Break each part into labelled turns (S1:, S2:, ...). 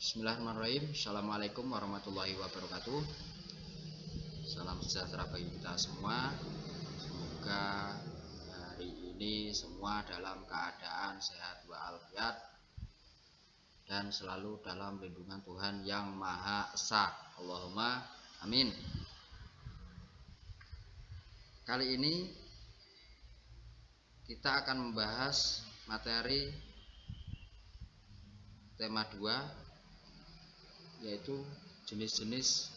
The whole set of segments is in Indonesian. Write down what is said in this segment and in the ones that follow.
S1: Bismillahirrahmanirrahim. Assalamualaikum warahmatullahi wabarakatuh. Salam sejahtera bagi kita semua. Semoga hari ini semua dalam keadaan sehat walafiat dan selalu dalam lindungan Tuhan Yang Maha Esa. Allahumma amin. Kali ini kita akan membahas materi tema 2, yaitu jenis-jenis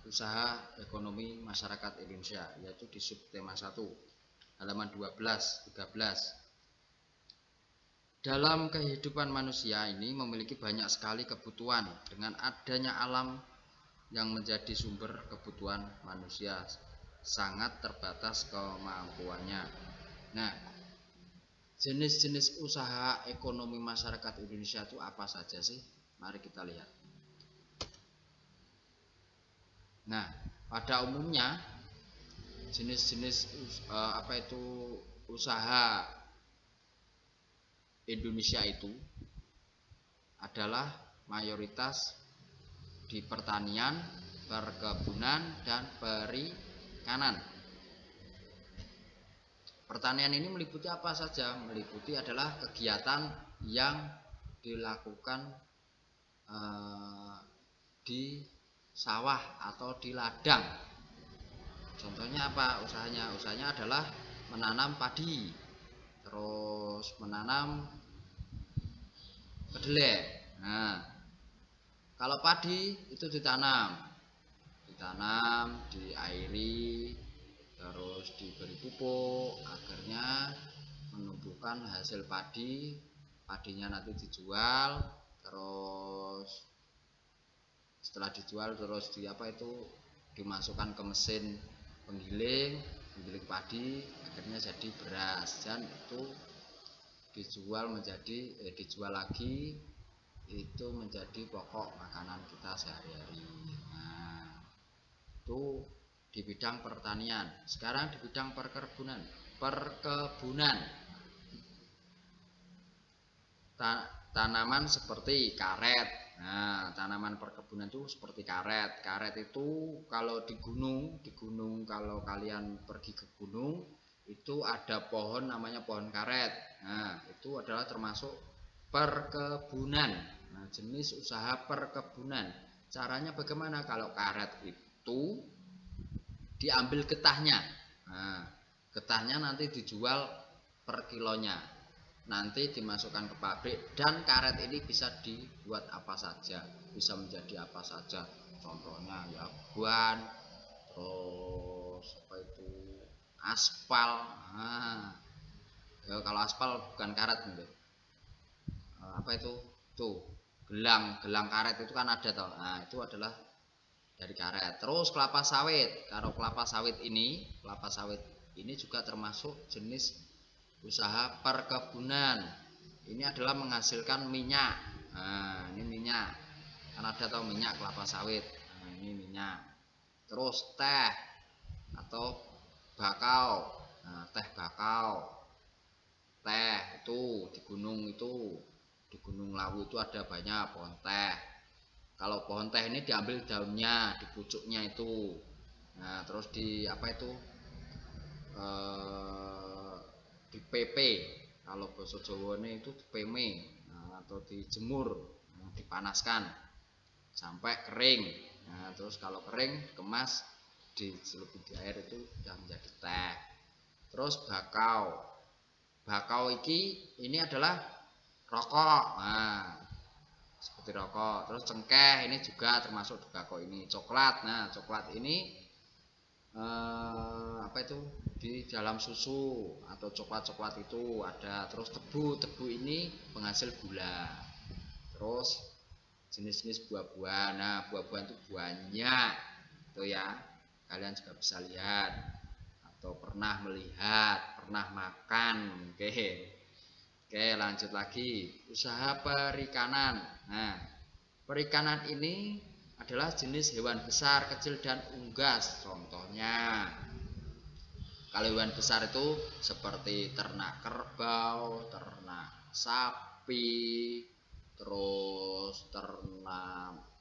S1: usaha ekonomi masyarakat Indonesia, yaitu di subtema 1 halaman 12-13. Dalam kehidupan manusia ini memiliki banyak sekali kebutuhan. Dengan adanya alam yang menjadi sumber kebutuhan manusia, sangat terbatas kemampuannya. Nah, jenis-jenis usaha ekonomi masyarakat Indonesia itu apa saja sih? Mari kita lihat. Nah, pada umumnya jenis-jenis usaha Indonesia itu adalah mayoritas di pertanian, perkebunan, dan perikanan. Pertanian ini meliputi apa saja? Meliputi adalah kegiatan yang dilakukan di sawah atau di ladang. Contohnya apa usahanya? Usahanya adalah menanam padi, terus menanam kedelai. Nah, kalau padi itu ditanam, diairi, terus diberi pupuk, akhirnya menumbuhkan hasil padi. Padinya nanti dijual, terus setelah dijual terus dimasukkan ke mesin penggiling padi, akhirnya jadi beras, dan itu dijual lagi, itu menjadi pokok makanan kita sehari-hari. Nah, itu di bidang pertanian. Sekarang di bidang perkebunan. Tanaman seperti karet. Nah, tanaman perkebunan itu seperti karet. Karet itu kalau di gunung kalau kalian pergi ke gunung, itu ada pohon namanya pohon karet. Nah, itu adalah termasuk perkebunan. Nah, jenis usaha perkebunan. Caranya bagaimana? Kalau karet itu diambil getahnya. Nah, getahnya nanti dijual per kilonya. Nanti dimasukkan ke pabrik, dan karet ini bisa dibuat apa saja, bisa menjadi apa saja. Contohnya ya ban, terus aspal. Nah, ya kalau aspal bukan karet gitu. Tuh gelang karet itu kan ada toh. Nah, itu adalah dari karet. Terus kelapa sawit. Kalau kelapa sawit ini juga termasuk jenis usaha perkebunan. Ini adalah menghasilkan minyak. Nah, ini minyak. Kan ada tahu minyak kelapa sawit. Nah, ini minyak. Terus teh atau bakau. Nah, teh bakau. Teh itu di Gunung Lawu itu ada banyak pohon teh. Kalau pohon teh ini diambil daunnya, di pucuknya itu. Nah, terus di PP, kalau bahasa Jawane itu dipeme, atau dijemur, dipanaskan sampai kering. Nah, terus kalau kering dikemas, dicelupi di air, itu sudah menjadi teh. Terus bakau ini adalah rokok. Nah, seperti rokok. Terus cengkeh ini juga termasuk bakau ini. Coklat. Nah, coklat ini di dalam susu atau coklat itu ada. Terus tebu ini penghasil gula. Terus jenis-jenis buah-buahan. Nah, buah-buahan itu banyak tuh ya, kalian juga bisa lihat atau pernah melihat, pernah makan. Oke, lanjut lagi. Usaha perikanan. Nah, perikanan ini adalah jenis hewan besar, kecil, dan unggas. Contohnya, kalau hewan besar itu seperti ternak kerbau, ternak sapi, terus ternak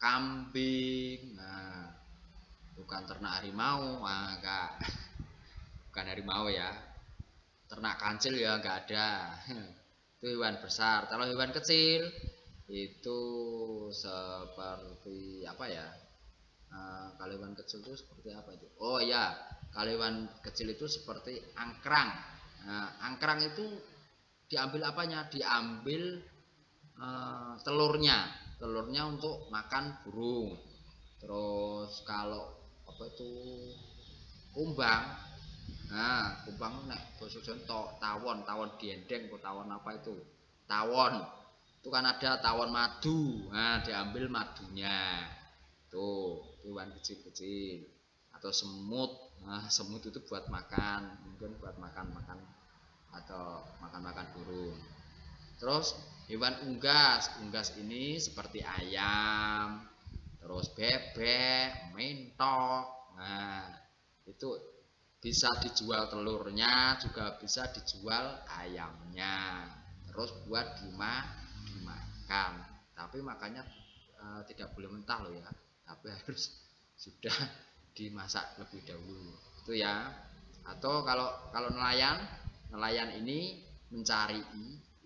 S1: kambing. Nah, bukan ternak harimau, enggak. Bukan harimau ya. Ternak kancil ya enggak ada. Itu hewan besar. Kalau hewan kecil itu seperti apa ya? Kalau hewan kecil itu seperti apa itu? Oh ya, kalau hewan kecil itu seperti angkrang. Nah, angkrang itu diambil apanya? Diambil telurnya untuk makan burung. Terus kalau apa itu kumbang, nah kumbang nek basa Jawa tawon diendeng atau tawon apa itu, tawon itu kan ada tawon madu, nah diambil madunya tuh, hewan kecil-kecil. Atau semut, nah semut itu buat makan, mungkin buat makan atau makan burung. Terus hewan unggas ini seperti ayam, terus bebek, mentok. Nah, itu bisa dijual telurnya, juga bisa dijual ayamnya. Terus buat dimakan. Tapi makannya tidak boleh mentah loh ya. Tapi harus sudah dimasak lebih dahulu. Itu ya. Atau kalau nelayan ini mencari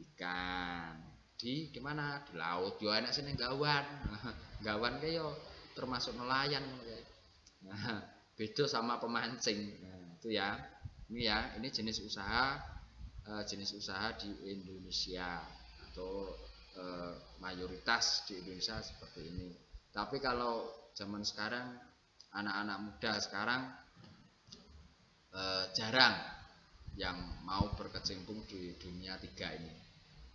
S1: ikan di mana, di laut. Yo enak sini gawan. Gawan kayak termasuk nelayan. Nah, beda sama pemancing. Nah, itu ya. Ini jenis usaha di Indonesia atau mayoritas di Indonesia seperti ini. Tapi kalau zaman sekarang anak-anak muda sekarang jarang yang mau berkecimpung di dunia tiga ini.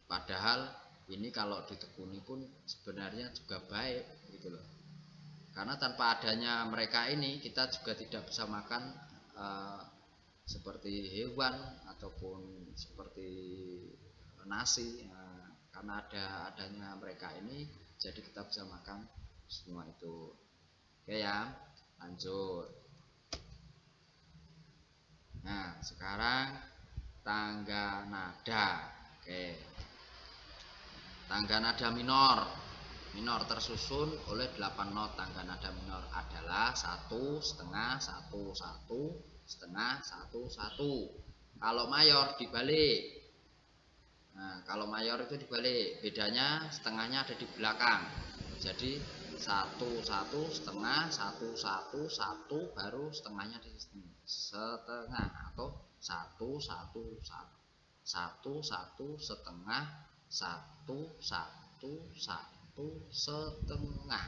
S1: Padahal ini kalau ditekuni pun sebenarnya juga baik gitu loh. Karena tanpa adanya mereka ini kita juga tidak bisa makan seperti hewan ataupun seperti nasi. Karena adanya mereka ini jadi kita bisa makan semua itu. Oke ya, lanjut. Nah, sekarang tangga nada. Oke. Tangga nada minor. Minor tersusun oleh 8 not. Tangga nada minor adalah 1, setengah, 1, 1, setengah, 1, 1. Kalau mayor dibalik. Nah, kalau mayor itu dibalik. Bedanya setengahnya ada di belakang. Jadi 1, 1, setengah, 1, 1, 1, baru setengahnya di sini. Setengah atau 1, 1, 1, 1, 1, setengah, 1, 1, 1, setengah.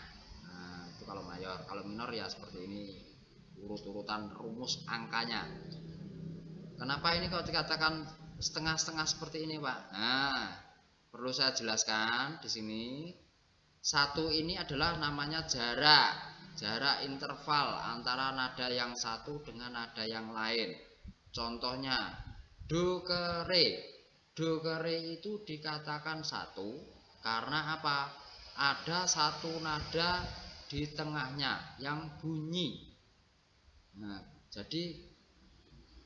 S1: Nah, itu kalau mayor. Kalau minor ya seperti ini, urut-urutan rumus angkanya. Kenapa ini kalau dikatakan setengah-setengah seperti ini, Pak? Nah, perlu saya jelaskan di sini. 1 ini adalah namanya jarak interval antara nada yang satu dengan nada yang lain. Contohnya do ke re. Do ke re itu dikatakan 1 karena apa? Ada satu nada di tengahnya yang bunyi. Nah, jadi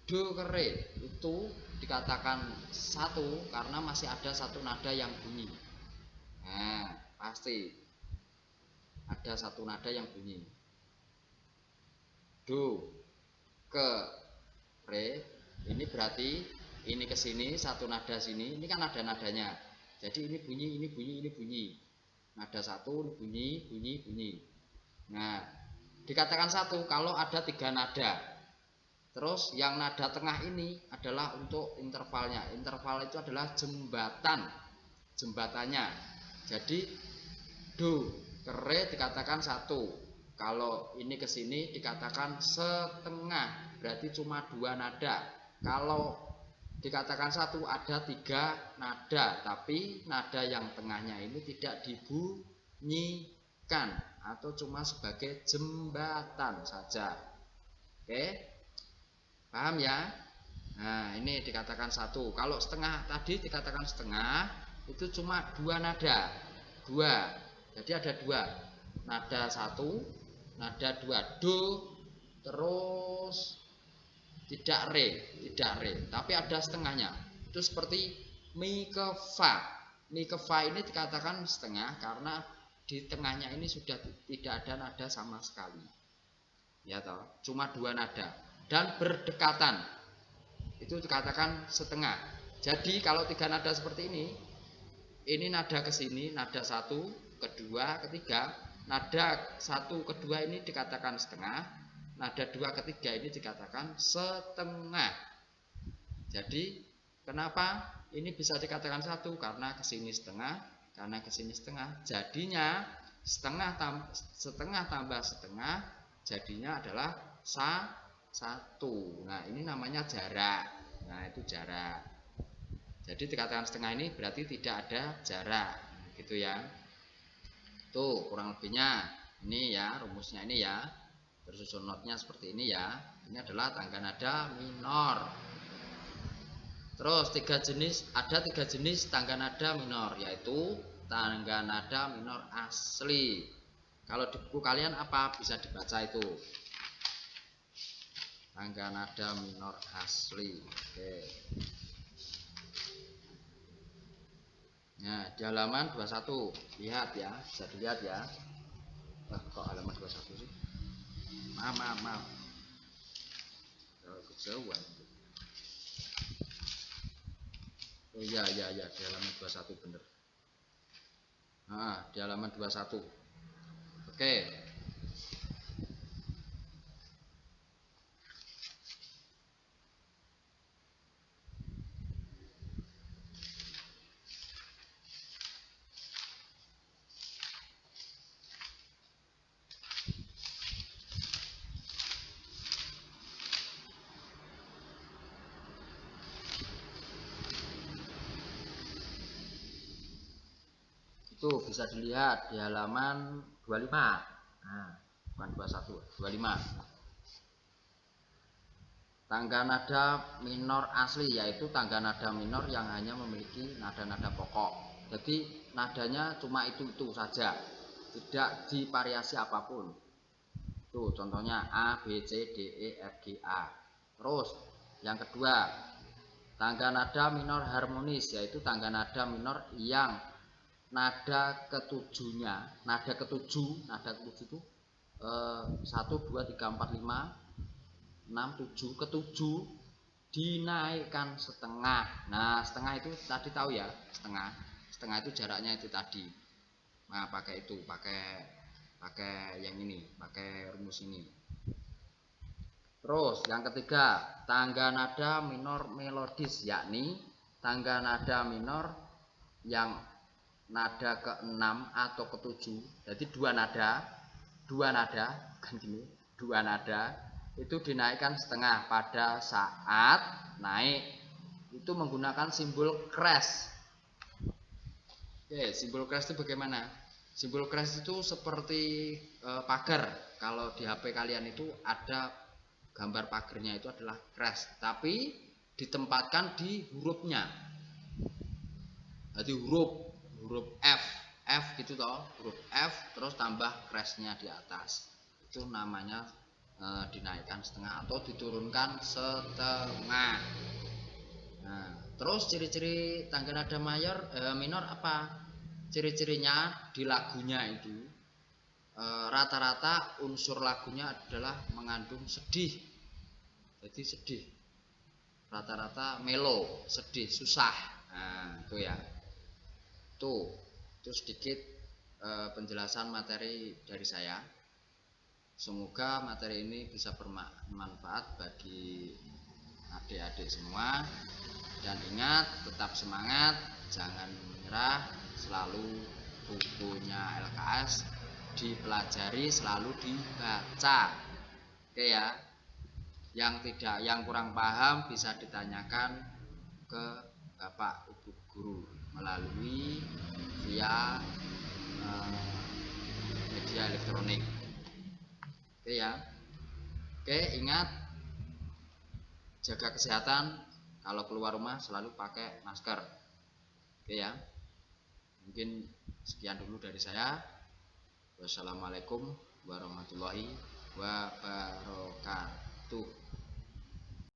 S1: do ke re itu dikatakan 1 karena masih ada satu nada yang bunyi. Nah, pasti ada satu nada yang bunyi. Do ke re ini berarti ini ke sini satu nada sini, ini kan ada nadanya. Jadi ini bunyi, ini bunyi, ini bunyi. Nada 1 bunyi, bunyi, bunyi. Nah, dikatakan 1 kalau ada 3 nada. Terus yang nada tengah ini adalah untuk intervalnya. Interval itu adalah jembatannya. Jadi do ke re dikatakan 1. Kalau ini ke sini dikatakan setengah, berarti cuma 2 nada. Kalau dikatakan 1 ada 3 nada, tapi nada yang tengahnya ini tidak dibunyikan atau cuma sebagai jembatan saja. Oke, paham ya? Nah, ini dikatakan 1. Kalau setengah tadi dikatakan setengah itu cuma 2 nada. 2. Jadi ada 2. Nada 1, nada 2 do, terus tidak re, tapi ada setengahnya. Itu seperti mi ke fa. Mi ke fa ini dikatakan setengah karena di tengahnya ini sudah tidak ada nada sama sekali, ya toh, cuma 2 nada dan berdekatan, itu dikatakan setengah. Jadi kalau 3 nada seperti ini nada ke sini, nada 1, kedua, ketiga, nada 1, kedua ini dikatakan setengah, nada 2, ketiga ini dikatakan setengah. Jadi kenapa ini bisa dikatakan satu? Karena ke sini setengah, karena ke sini setengah, jadinya setengah tambah setengah, jadinya adalah satu. Nah, ini namanya jarak. Nah, itu jarak. Jadi dikatakan setengah ini berarti tidak ada jarak, gitu ya. Tuh, kurang lebihnya ini ya, rumusnya ini ya. Tersusun notnya seperti ini ya. Ini adalah tangga nada minor. Terus ada tiga jenis tangga nada minor, yaitu tangga nada minor asli. Kalau di buku kalian apa bisa dibaca itu? Tangga nada minor asli. Oke. Nah, di halaman 21, lihat ya, bisa dilihat ya. Kok halaman 21 sih? Maaf. Kejauhan. Oh iya, di halaman 21 bener. Nah, di halaman 21. Oke. Itu bisa dilihat di halaman 25. Nah, bukan 21, 25. Tangga nada minor asli yaitu tangga nada minor yang hanya memiliki nada-nada pokok. Jadi nadanya cuma itu saja, tidak divariasi apapun. Tuh contohnya A, B, C, D, E, F, G, A. Terus yang kedua, tangga nada minor harmonis yaitu tangga nada minor yang nada ketujuhnya, nada ketujuh itu 1, 2, 3, 4, 5, 6, 7, ketujuh dinaikkan setengah. Nah, setengah itu tadi tahu ya, setengah itu jaraknya itu tadi. Nah, pakai yang ini, pakai rumus ini. Terus yang ketiga, tangga nada minor melodis, yakni tangga nada minor yang nada ke-6 atau ke-7, jadi dua nada kan gini, dua nada itu dinaikkan setengah pada saat naik, itu menggunakan simbol crash. Oke, simbol crash itu bagaimana? Simbol crash itu seperti pagar. Kalau di HP kalian itu ada gambar pagarnya, itu adalah crash, tapi ditempatkan di hurufnya. Jadi huruf F gitu toh, huruf F terus tambah crashnya di atas, itu namanya dinaikkan setengah atau diturunkan setengah. Nah, terus ciri-ciri tangga nada minor apa? Ciri-cirinya di lagunya itu rata-rata unsur lagunya adalah mengandung sedih. Jadi sedih, rata-rata melo, sedih, susah. Nah, itu ya. Itu sedikit penjelasan materi dari saya. Semoga materi ini bisa bermanfaat bagi adik-adik semua. Dan ingat, tetap semangat, jangan menyerah, selalu bukunya LKS dipelajari, selalu dibaca. Oke ya. Yang kurang paham bisa ditanyakan ke Bapak Ibu guru melalui via media elektronik. Oke ya. Oke, ingat jaga kesehatan, kalau keluar rumah selalu pakai masker. Oke ya. Mungkin sekian dulu dari saya. Wassalamualaikum warahmatullahi wabarakatuh.